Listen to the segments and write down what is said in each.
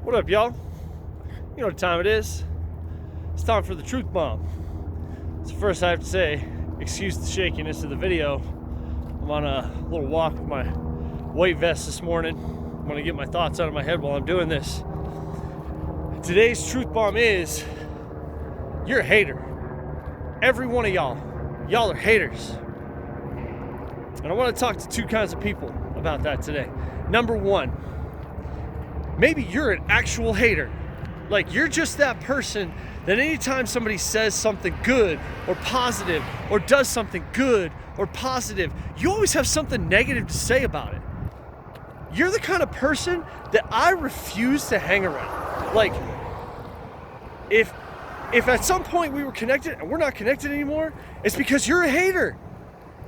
What up, y'all? You know what time it is. It's time for the Truth Bomb. So first I have to say, excuse the shakiness of the video. I'm on a little walk with my white vest this morning. I'm gonna get my thoughts out of my head while I'm doing this. Today's Truth Bomb is, you're a hater. Every one of y'all are haters. And I want to talk to two kinds of people about that today. Number one, maybe you're an actual hater. Like, you're just that person that anytime somebody says something good or positive or does something good or positive, you always have something negative to say about it. You're the kind of person that I refuse to hang around. Like, if at some point we were connected and we're not connected anymore, it's because you're a hater.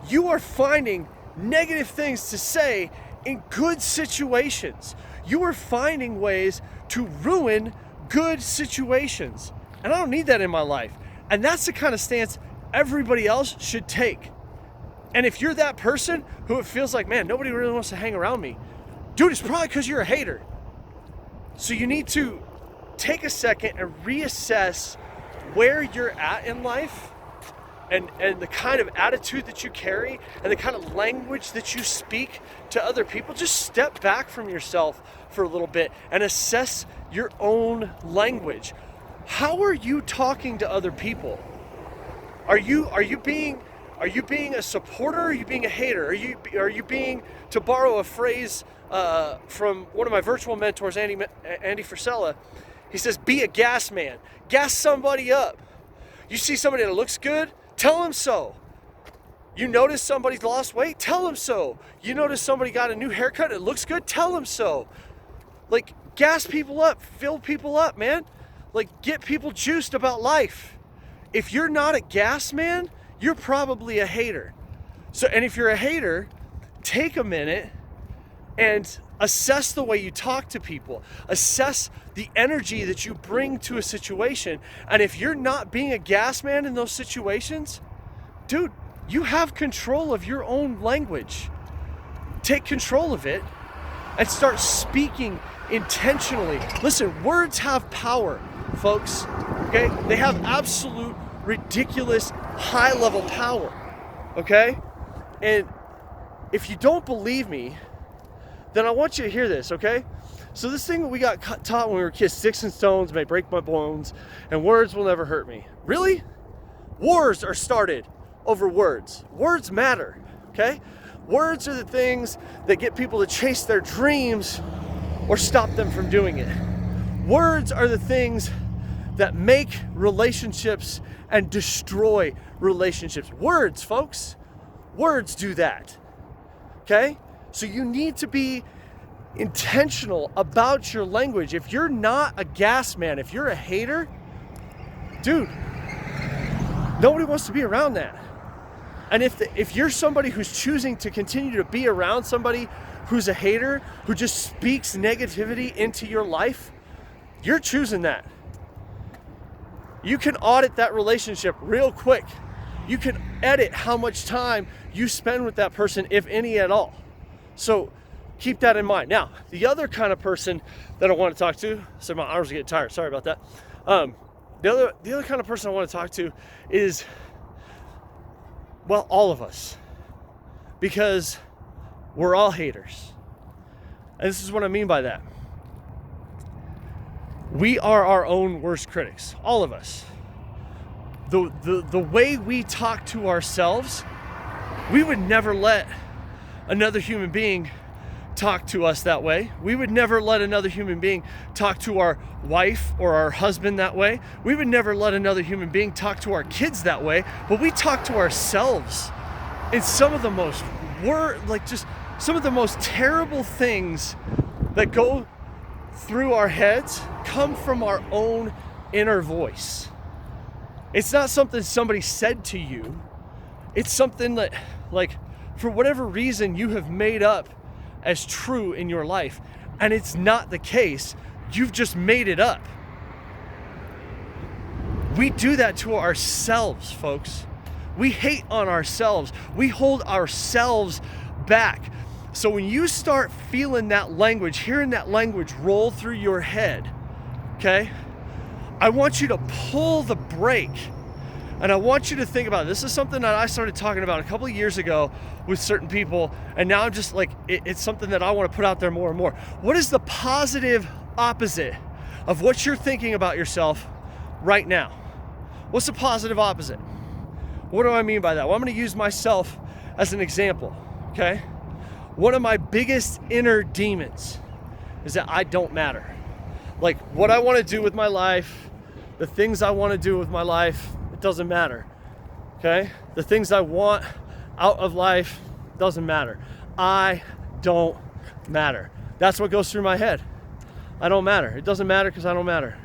You are finding negative things to say in good situations. You are finding ways to ruin good situations. And I don't need that in my life. And that's the kind of stance everybody else should take. And if you're that person who it feels like, man, nobody really wants to hang around me, dude, it's probably because you're a hater. So you need to take a second and reassess where you're at in life and the kind of attitude that you carry and the kind of language that you speak to other people. Just step back from yourself for a little bit and assess your own language. How are you talking to other people? Are you being a supporter? Are you being a hater? Are you being, to borrow a phrase from one of my virtual mentors, Andy Frisella, he says, be a gas man. Gas somebody up. You see somebody that looks good, tell them so. You notice somebody's lost weight, tell them so. You notice somebody got a new haircut, it looks good, tell them so. Like, gas people up, fill people up, man. Like, get people juiced about life. If you're not a gas man, you're probably a hater. So, and if you're a hater, take a minute and assess the way you talk to people. Assess the energy that you bring to a situation. And if you're not being a gas man in those situations, dude, you have control of your own language. Take control of it and start speaking intentionally. Listen, words have power, folks, okay? They have absolute, ridiculous, high-level power, okay? And if you don't believe me, then I want you to hear this, okay? So this thing that we got taught when we were kids, sticks and stones may break my bones, and words will never hurt me. Really? Wars are started over words. Words matter, okay? Words are the things that get people to chase their dreams or stop them from doing it. Words are the things that make relationships and destroy relationships. Words, folks. Words do that, okay? So you need to be intentional about your language. If you're not a gas man, if you're a hater, dude, nobody wants to be around that. And if you're somebody who's choosing to continue to be around somebody who's a hater, who just speaks negativity into your life, you're choosing that. You can audit that relationship real quick. You can edit how much time you spend with that person, if any at all. So keep that in mind. Now, the other kind of person that I want to talk to, so my arms are getting tired, sorry about that. The other kind of person I want to talk to is, well, all of us, because we're all haters. And this is what I mean by that. We are our own worst critics, all of us. The way we talk to ourselves, we would never let another human being talk to us that way. We would never let another human being talk to our wife or our husband that way. We would never let another human being talk to our kids that way, but we talk to ourselves in some of the most some of the most terrible things that go through our heads come from our own inner voice. It's not something somebody said to you. It's something that, like, for whatever reason you have made up as true in your life, and it's not the case. You've just made it up. We do that to ourselves, folks. We hate on ourselves. We hold ourselves back. So when you start feeling that language, hearing that language roll through your head, okay, I want you to pull the brake. And I want you to think about it. This is something that I started talking about a couple of years ago with certain people. And now I'm just like, it's something that I want to put out there more and more. What is the positive opposite of what you're thinking about yourself right now? What's the positive opposite? What do I mean by that? Well, I'm going to use myself as an example, okay? One of my biggest inner demons is that I don't matter. Like what I want to do with my life, the things I want to do with my life, it doesn't matter, okay? The things I want out of life doesn't matter. I don't matter. That's what goes through my head. I don't matter. It doesn't matter because I don't matter.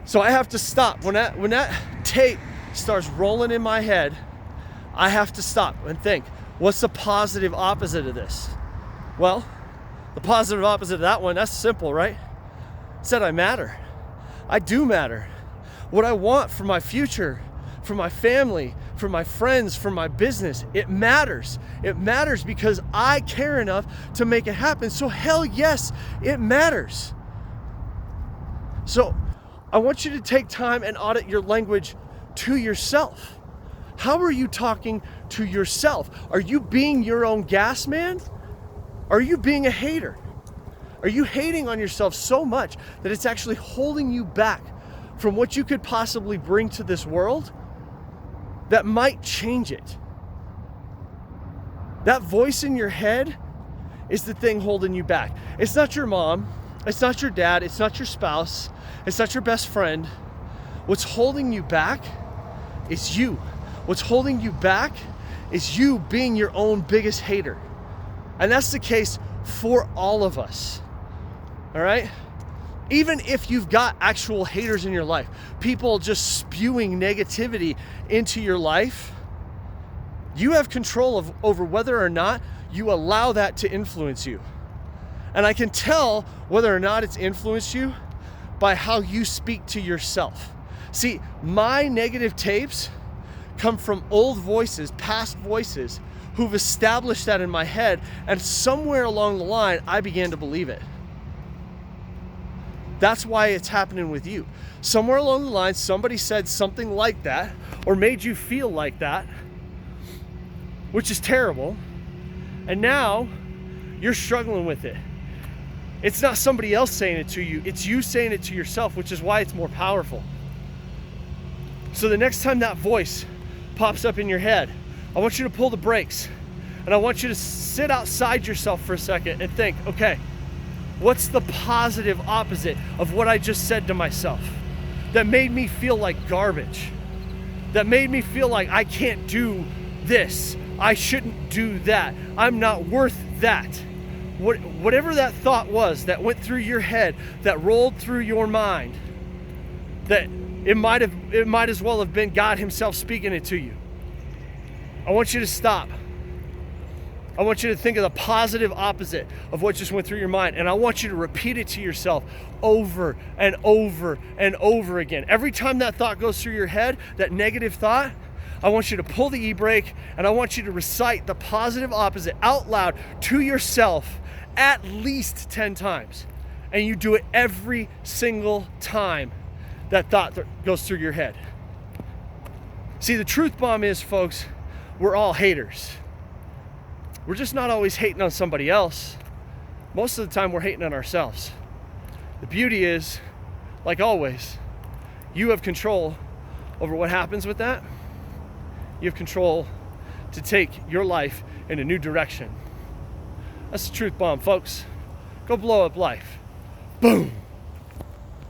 So I have to stop. When that tape starts rolling in my head, I have to stop and think, what's the positive opposite of this? Well, the positive opposite of that one, that's simple, right? It said I matter. I do matter. What I want for my future, for my family, for my friends, for my business, it matters. It matters because I care enough to make it happen. So hell yes, it matters. So I want you to take time and audit your language to yourself. How are you talking to yourself? Are you being your own gas man? Are you being a hater? Are you hating on yourself so much that it's actually holding you back from what you could possibly bring to this world that might change it? That voice in your head is the thing holding you back. It's not your mom, it's not your dad, it's not your spouse, it's not your best friend. What's holding you back is you. What's holding you back is you being your own biggest hater. And that's the case for all of us. All right? Even if you've got actual haters in your life, people just spewing negativity into your life, you have control over whether or not you allow that to influence you. And I can tell whether or not it's influenced you by how you speak to yourself. See, my negative tapes come from old voices, past voices, who've established that in my head, and somewhere along the line, I began to believe it. That's why it's happening with you. Somewhere along the line, somebody said something like that, or made you feel like that, which is terrible, and now you're struggling with it. It's not somebody else saying it to you, it's you saying it to yourself, which is why it's more powerful. So the next time that voice pops up in your head, I want you to pull the brakes, and I want you to sit outside yourself for a second and think, okay, what's the positive opposite of what I just said to myself that made me feel like garbage, that made me feel like I can't do this, I shouldn't do that, I'm not worth that? Whatever that thought was that went through your head, that rolled through your mind, that it might as well have been God himself speaking it to you. I want you to stop. I want you to think of the positive opposite of what just went through your mind, and I want you to repeat it to yourself over and over and over again. Every time that thought goes through your head, that negative thought, I want you to pull the e-brake, and I want you to recite the positive opposite out loud to yourself at least 10 times. And you do it every single time that thought goes through your head. See, the truth bomb is, folks, we're all haters. We're just not always hating on somebody else. Most of the time we're hating on ourselves. The beauty is, like always, you have control over what happens with that. You have control to take your life in a new direction. That's the truth bomb, folks. Go blow up life. Boom.